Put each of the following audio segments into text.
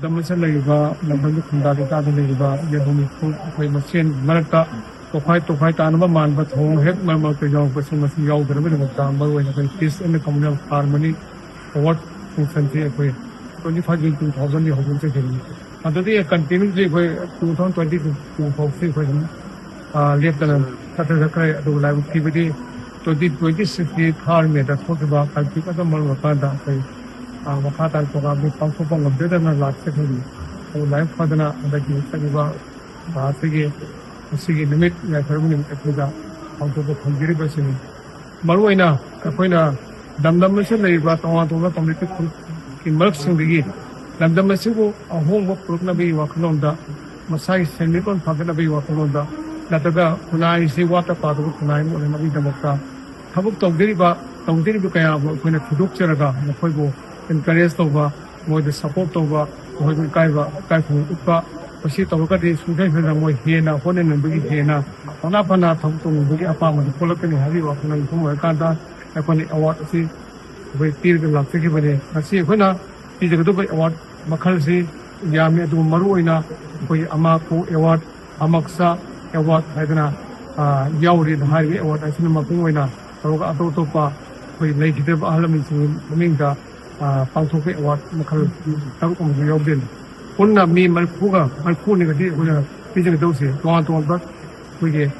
Damasa Laiva, Lambu Kundaka Laiva, Yabumi, Machine, Marata, Tokai Tanama, but home head Mamma Pajong, Pasamas Yaw, the River of Tambo, and peace and the communal harmony, what infantry equate. 25 in 2000, you have to take it. And the day continuously 2020 to 2040, Lieutenant Tataka, the live activity, 2020 car made a photo about Kalpika Malvakanda, Wakata program, Pampong of Better than last second. Life Padana, and the Kiva, Sige, limit, like permanent Africa, out of the Hungary person. Maruina, Kapoina, Damdamasha, but on to the community in Merks in the gate. Damdamasivo, a home of Proknabi Wakalonda, Masai Senikon Pakanabi Wakalonda, Nataga, Kunai, see water part of Kunai, or Nabi Damaka. Habuk Togdiriba, Togdiribukaya, when a Tudukcheraga, Napoibo, encouraged over, with the support over, with Kaiva, Kaifu, Upa, Pasi Togadi, Sudan, Moy Hiena, Honen and Bigi Hiena, Onapana, Tomtum, Bigi Apam, the Polakan, Heavy Wakan, Kanda, upon the award to see with period of Lakivani. I see when is a good award, Makalsi, Yami, Maruina, Amaku, award, Amaksa, award, Hagana, Yauri, the highway award, I see Mapuina, Atotopa, with Native Alamis, Minga, Pantope award, Makal, Takum, Yobin. Una me, Malpuga, Malpuni, when a pigeon dossier, go on to one but we get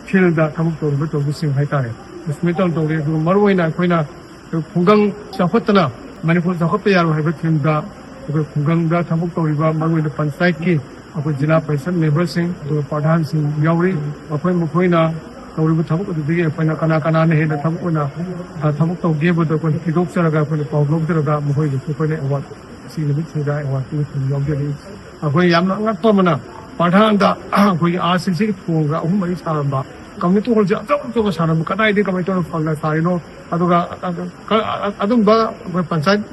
chill that come to the bit of the same high tide. The Smithon to Maruina, Quina, Pugang, Safotana, Manifold Sahopia, have it in the Puganga, Tamuko River, Maru, the Pansaiki, of the Jina person, Nebrasing, to Padans in Yauri, of Mukoina, or Tamuko, the day of Panakana, the Tamuna, Tamuko gave the Kidoksaraga for the Pogloga, Mukoy, the what. See the bit that I want to do. Away, I'm not Tomana. Padanda, we are 6 for whom is Aramba. Come to hold you to a son of Kanai, come to the Sarino, Adumba, Pansai,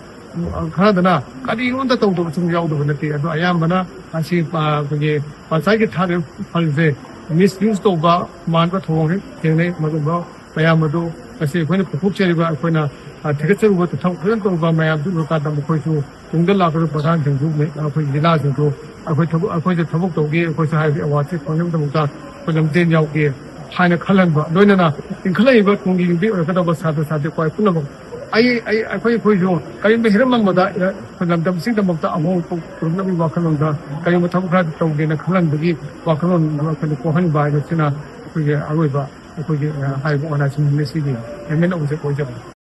Kadana. Kadi on the top of some yard of the tea. I am Bana, I see Pansai Italian Palze, misused over Manga Tori, Tene, Maduba, Payamado. I say when a Pucheriva, when a ticket with the top over my Abdul Katamu. In the latter of Pasan and Group, I put the last group. I put the Tamuko gear, because I have watched for them for them 10 year gear. Hina Kalamba, Donana, in Kalay, but when you be a bit of a Saturday quite full of I put you. Can you be here, Mamma? For them, see them of the amount from Nabi Wakalonda, can you talk about the Kalan, Wakalon, the Kohan by the China, Aruba, I put you high one as in the city, and then it was a project.